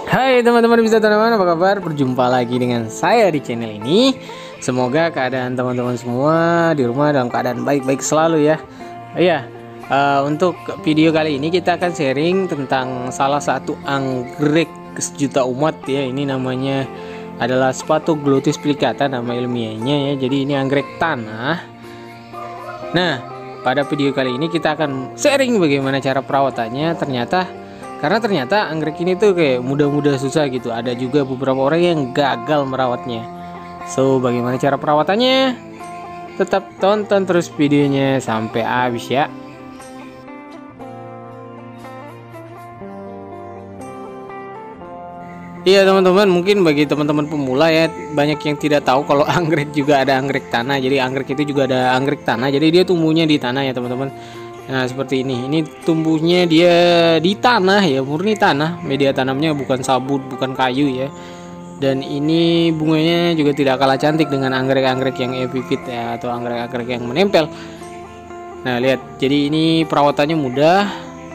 Hai teman-teman bisa tanaman, apa kabar? Berjumpa lagi dengan saya di channel ini. Semoga keadaan teman-teman semua di rumah dalam keadaan baik-baik selalu ya. Iya, untuk video kali ini kita akan sharing tentang salah satu anggrek sejuta umat ya. Ini namanya adalah Spathoglottis plicata nama ilmiahnya ya. Jadi ini anggrek tanah. Nah, pada video kali ini kita akan sharing bagaimana cara perawatannya. Karena ternyata anggrek ini tuh kayak mudah-mudah susah gitu. Ada juga beberapa orang yang gagal merawatnya. So, bagaimana cara perawatannya? Tetap tonton terus videonya sampai habis ya. Iya teman-teman, mungkin bagi teman-teman pemula ya, banyak yang tidak tahu kalau anggrek juga ada anggrek tanah. Jadi anggrek itu juga ada anggrek tanah. Jadi dia tumbuhnya di tanah ya teman-teman. Nah seperti ini tumbuhnya dia di tanah ya, murni tanah. Media tanamnya bukan sabut, bukan kayu ya. Dan ini bunganya juga tidak kalah cantik dengan anggrek-anggrek yang epipit ya, atau anggrek-anggrek yang menempel. Nah lihat, jadi ini perawatannya mudah,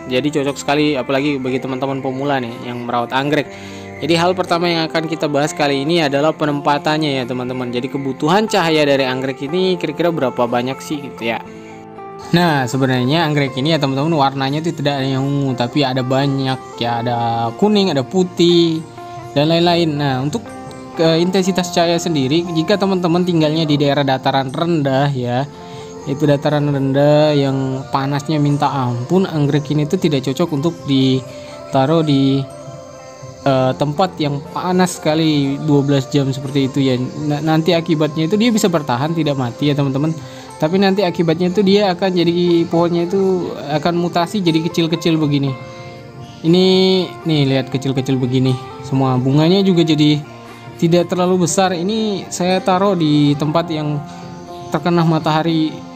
jadi cocok sekali apalagi bagi teman-teman pemula nih yang merawat anggrek. Jadi hal pertama yang akan kita bahas kali ini adalah penempatannya ya teman-teman. Jadi kebutuhan cahaya dari anggrek ini kira-kira berapa banyak sih gitu ya. Nah sebenarnya anggrek ini ya teman-teman warnanya itu tidak hanya ungu, tapi ada banyak ya, ada kuning, ada putih dan lain-lain. Nah untuk intensitas cahaya sendiri, jika teman-teman tinggalnya di daerah dataran rendah ya, itu dataran rendah yang panasnya minta ampun, anggrek ini tuh tidak cocok untuk ditaruh di tempat yang panas sekali 12 jam seperti itu ya. Nanti akibatnya itu dia bisa bertahan tidak mati ya teman-teman, tapi nanti akibatnya itu dia akan jadi, pohonnya itu akan mutasi jadi kecil-kecil begini. Ini nih lihat kecil-kecil begini semua, bunganya juga jadi tidak terlalu besar. Ini saya taruh di tempat yang terkena matahari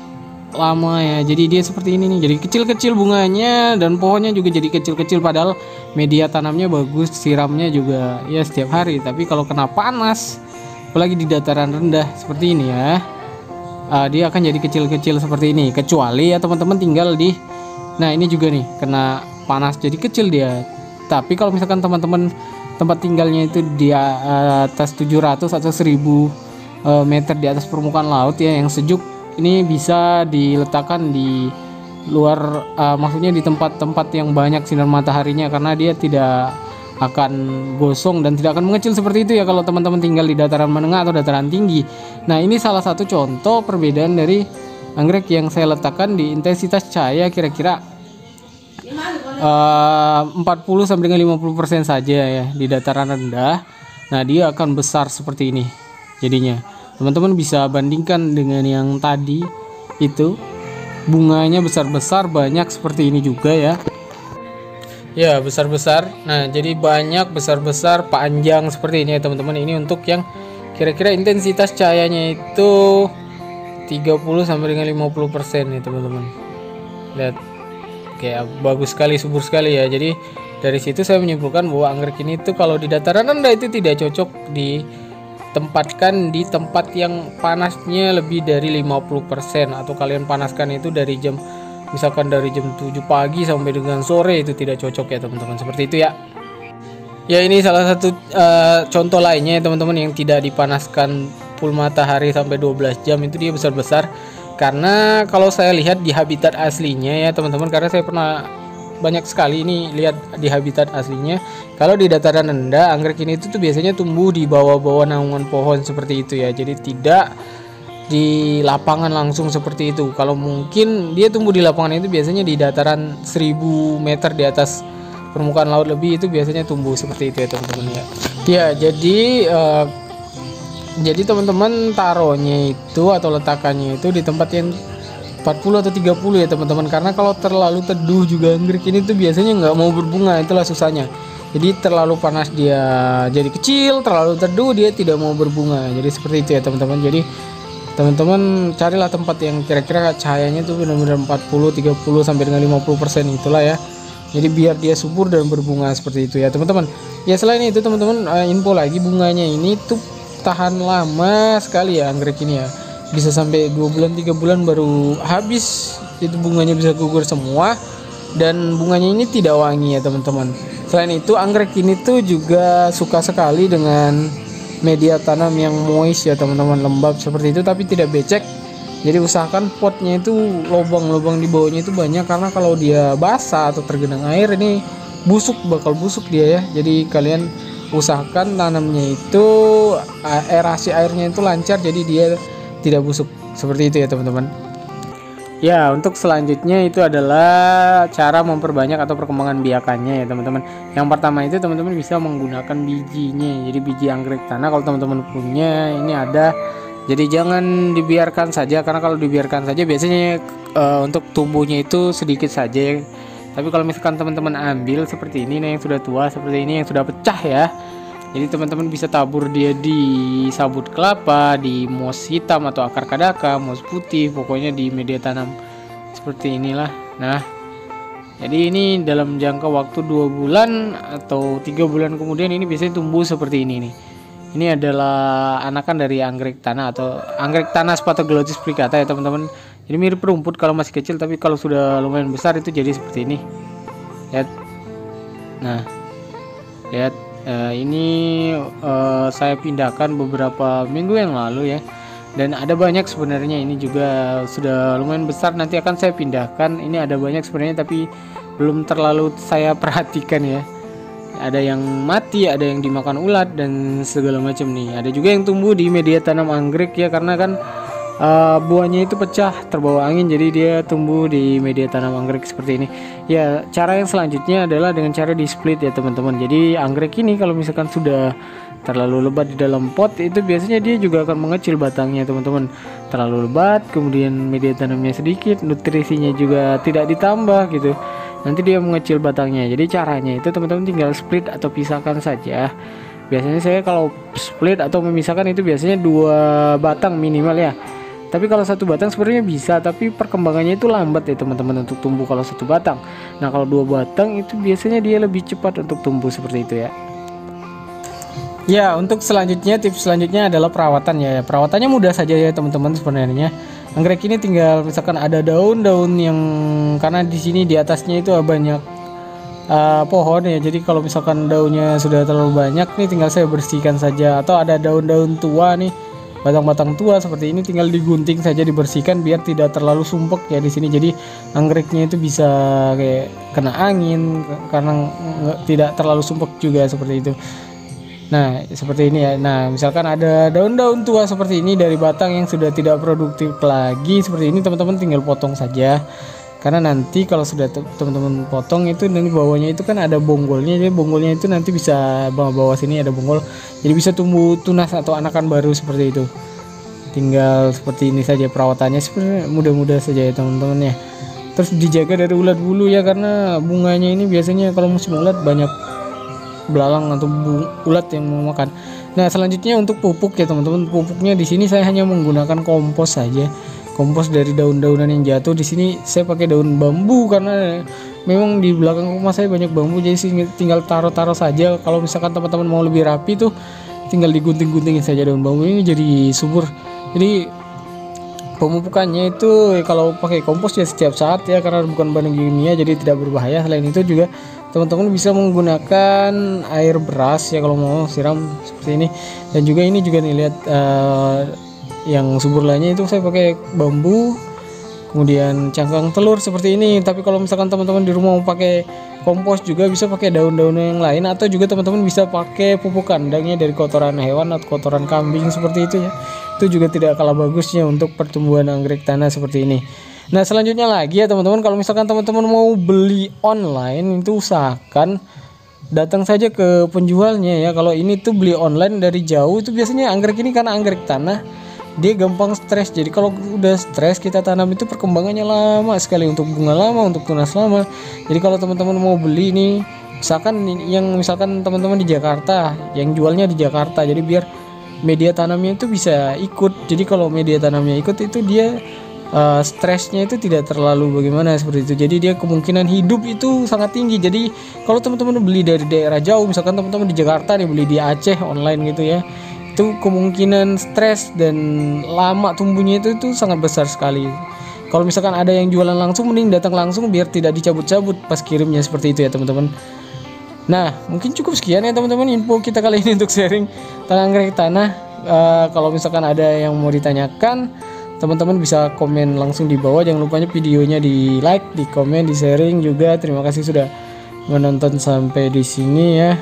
lama ya, jadi dia seperti ini nih, jadi kecil-kecil bunganya dan pohonnya juga jadi kecil-kecil, padahal media tanamnya bagus, siramnya juga ya setiap hari. Tapi kalau kena panas apalagi di dataran rendah seperti ini ya, dia akan jadi kecil-kecil seperti ini, kecuali ya teman-teman tinggal di, nah ini juga nih kena panas jadi kecil dia. Tapi kalau misalkan teman-teman tempat tinggalnya itu di atas 700 atau 1000 meter di atas permukaan laut ya yang sejuk, ini bisa diletakkan di luar, maksudnya di tempat-tempat yang banyak sinar mataharinya, karena dia tidak akan gosong dan tidak akan mengecil seperti itu ya kalau teman-teman tinggal di dataran menengah atau dataran tinggi. Nah ini salah satu contoh perbedaan dari anggrek yang saya letakkan di intensitas cahaya kira-kira 40 sampai dengan 50% saja ya di dataran rendah. Nah dia akan besar seperti ini jadinya. Teman-teman bisa bandingkan dengan yang tadi itu, bunganya besar-besar banyak seperti ini juga ya. Ya besar-besar. Nah jadi banyak besar-besar panjang seperti ini ya teman-teman. Ini untuk yang kira-kira intensitas cahayanya itu 30 sampai dengan 50% nih teman-teman. Lihat kayak bagus sekali, subur sekali ya. Jadi dari situ saya menyimpulkan bahwa anggrek ini tuh kalau di dataran rendah itu tidak cocok ditempatkan di tempat yang panasnya lebih dari 50%, atau kalian panaskan itu dari jam, misalkan dari jam 7 pagi sampai dengan sore, itu tidak cocok ya teman-teman, seperti itu ya. Ya ini salah satu contoh lainnya ya teman-teman, yang tidak dipanaskan full matahari sampai 12 jam itu dia besar-besar. Karena kalau saya lihat di habitat aslinya ya teman-teman, karena saya pernah banyak sekali ini lihat di habitat aslinya, kalau di dataran rendah anggrek ini tuh biasanya tumbuh di bawah-bawah naungan pohon seperti itu ya, jadi tidak di lapangan langsung seperti itu. Kalau mungkin dia tumbuh di lapangan itu biasanya di dataran 1000 meter di atas permukaan laut lebih, itu biasanya tumbuh seperti itu ya teman-teman ya. Ya jadi teman-teman taruhnya itu atau letakannya itu di tempat yang 40 atau 30 ya teman-teman, karena kalau terlalu teduh juga anggrek ini tuh biasanya nggak mau berbunga, itulah susahnya. Jadi terlalu panas dia jadi kecil, terlalu teduh dia tidak mau berbunga, jadi seperti itu ya teman-teman. Jadi teman-teman carilah tempat yang kira-kira cahayanya tuh benar-benar 40, 30 sampai dengan 50% itulah ya. Jadi biar dia subur dan berbunga seperti itu ya teman-teman. Ya selain itu teman-teman, info lagi, bunganya ini tuh tahan lama sekali ya anggrek ini ya, bisa sampai 2 bulan 3 bulan baru habis itu bunganya, bisa gugur semua. Dan bunganya ini tidak wangi ya teman-teman. Selain itu anggrek ini tuh juga suka sekali dengan media tanam yang moist ya teman-teman, lembab seperti itu tapi tidak becek. Jadi usahakan potnya itu lubang-lubang di bawahnya itu banyak, karena kalau dia basah atau tergenang air ini bakal busuk dia ya. Jadi kalian usahakan tanamnya itu aerasi airnya itu lancar, jadi dia tidak busuk seperti itu ya teman-teman. Ya, untuk selanjutnya itu adalah cara memperbanyak atau perkembangan biakannya ya teman-teman. Yang pertama itu teman-teman bisa menggunakan bijinya. Jadi biji anggrek tanah kalau teman-teman punya ini ada. Jadi jangan dibiarkan saja, karena kalau dibiarkan saja biasanya untuk tumbuhnya itu sedikit saja. Tapi kalau misalkan teman-teman ambil seperti ini, nah yang sudah tua seperti ini, yang sudah pecah ya. Jadi teman-teman bisa tabur dia di sabut kelapa, di moss hitam atau akar kadaka, moss putih, pokoknya di media tanam seperti inilah. Nah, jadi ini dalam jangka waktu 2 bulan atau 3 bulan kemudian ini biasanya tumbuh seperti ini nih. Ini adalah anakan dari anggrek tanah atau anggrek tanah Spathoglossis plicata ya teman-teman. Jadi mirip rumput kalau masih kecil, tapi kalau sudah lumayan besar itu jadi seperti ini. Lihat. Nah, lihat. Ini saya pindahkan beberapa minggu yang lalu ya, dan ada banyak sebenarnya. Ini juga sudah lumayan besar, nanti akan saya pindahkan. Ini ada banyak sebenarnya tapi belum terlalu saya perhatikan ya. Ada yang mati, ada yang dimakan ulat dan segala macam nih. Ada juga yang tumbuh di media tanam anggrek ya, karena kan buahnya itu pecah terbawa angin, jadi dia tumbuh di media tanam anggrek seperti ini ya. Cara yang selanjutnya adalah dengan cara di split ya teman-teman. Jadi anggrek ini kalau misalkan sudah terlalu lebat di dalam pot, itu biasanya dia juga akan mengecil batangnya teman-teman. Terlalu lebat, kemudian media tanamnya sedikit, nutrisinya juga tidak ditambah gitu, nanti dia mengecil batangnya. Jadi caranya itu teman-teman tinggal split atau pisahkan saja. Biasanya saya kalau split atau memisahkan itu biasanya 2 batang minimal ya. Tapi kalau 1 batang sebenarnya bisa, tapi perkembangannya itu lambat ya teman-teman untuk tumbuh kalau 1 batang. Nah kalau 2 batang itu biasanya dia lebih cepat untuk tumbuh seperti itu ya. Ya, untuk selanjutnya, tips selanjutnya adalah perawatan ya. Perawatannya mudah saja ya teman-teman sebenarnya. Anggrek ini tinggal misalkan ada daun-daun yang, karena di sini di atasnya itu banyak pohon ya. Jadi kalau misalkan daunnya sudah terlalu banyak nih, tinggal saya bersihkan saja. Atau ada daun-daun tua nih, batang-batang tua seperti ini, tinggal digunting saja, dibersihkan biar tidak terlalu sumpek ya di sini. Jadi anggreknya itu bisa kayak kena angin karena tidak terlalu sumpek juga seperti itu. Nah seperti ini ya. Nah misalkan ada daun-daun tua seperti ini dari batang yang sudah tidak produktif lagi seperti ini, teman-teman tinggal potong saja. Karena nanti kalau sudah teman-teman potong itu, nanti bawahnya itu kan ada bonggolnya, jadi bonggolnya itu nanti bisa bawah sini ada bonggol, jadi bisa tumbuh tunas atau anakan baru seperti itu. Tinggal seperti ini saja perawatannya, sebenarnya mudah-mudah saja ya teman-teman ya. Terus dijaga dari ulat bulu ya, karena bunganya ini biasanya kalau musim ulat banyak belalang atau ulat yang mau makan. Nah selanjutnya untuk pupuk ya teman-teman. Pupuknya di sini saya hanya menggunakan kompos saja. Kompos dari daun-daunan yang jatuh. Di sini saya pakai daun bambu karena memang di belakang rumah saya banyak bambu, jadi tinggal taruh-taruh saja. Kalau misalkan teman-teman mau lebih rapi tuh tinggal digunting-guntingin saja daun bambu ini jadi subur. Jadi pemupukannya itu kalau pakai kompos ya setiap saat ya, karena bukan bahan kimia jadi tidak berbahaya. Selain itu juga teman-teman bisa menggunakan air beras ya kalau mau siram seperti ini. Dan juga ini juga nih lihat yang subur lainnya itu saya pakai bambu, kemudian cangkang telur seperti ini. Tapi kalau misalkan teman-teman di rumah mau pakai kompos juga bisa pakai daun-daun yang lain, atau juga teman-teman bisa pakai pupuk kandangnya dari kotoran hewan atau kotoran kambing seperti itu ya. Itu juga tidak kalah bagusnya untuk pertumbuhan anggrek tanah seperti ini. Nah selanjutnya lagi ya teman-teman, kalau misalkan teman-teman mau beli online itu usahakan datang saja ke penjualnya ya. Kalau ini tuh beli online dari jauh itu biasanya anggrek ini, karena anggrek tanah dia gampang stres. Jadi kalau udah stres kita tanam itu perkembangannya lama sekali, untuk bunga lama, untuk tunas lama. Jadi kalau teman-teman mau beli nih, misalkan teman-teman di Jakarta, yang jualnya di Jakarta, jadi biar media tanamnya itu bisa ikut. Jadi kalau media tanamnya ikut itu dia stresnya itu tidak terlalu bagaimana seperti itu. Jadi dia kemungkinan hidup itu sangat tinggi. Jadi kalau teman-teman beli dari daerah jauh, misalkan teman-teman di Jakarta nih beli di Aceh online gitu ya, itu kemungkinan stres dan lama tumbuhnya itu sangat besar sekali. Kalau misalkan ada yang jualan langsung, mending datang langsung biar tidak dicabut-cabut pas kirimnya seperti itu ya teman-teman. Nah, mungkin cukup sekian ya teman-teman info kita kali ini untuk sharing tentang anggrek tanah. Kalau misalkan ada yang mau ditanyakan, teman-teman bisa komen langsung di bawah. Jangan lupa videonya di like, di komen, di sharing juga. Terima kasih sudah menonton sampai di sini ya.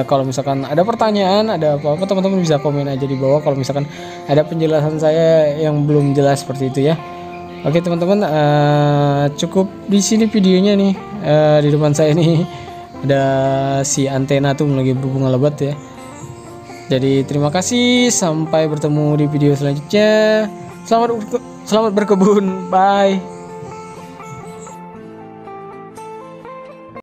Kalau misalkan ada pertanyaan, ada apa-apa, teman-teman bisa komen aja di bawah. Kalau misalkan ada penjelasan saya yang belum jelas seperti itu ya. Oke teman-teman, cukup di sini videonya nih. Di depan saya nih ada si antena tuh lagi berbunga lebat ya. Jadi terima kasih, sampai bertemu di video selanjutnya. Selamat berkebun, bye.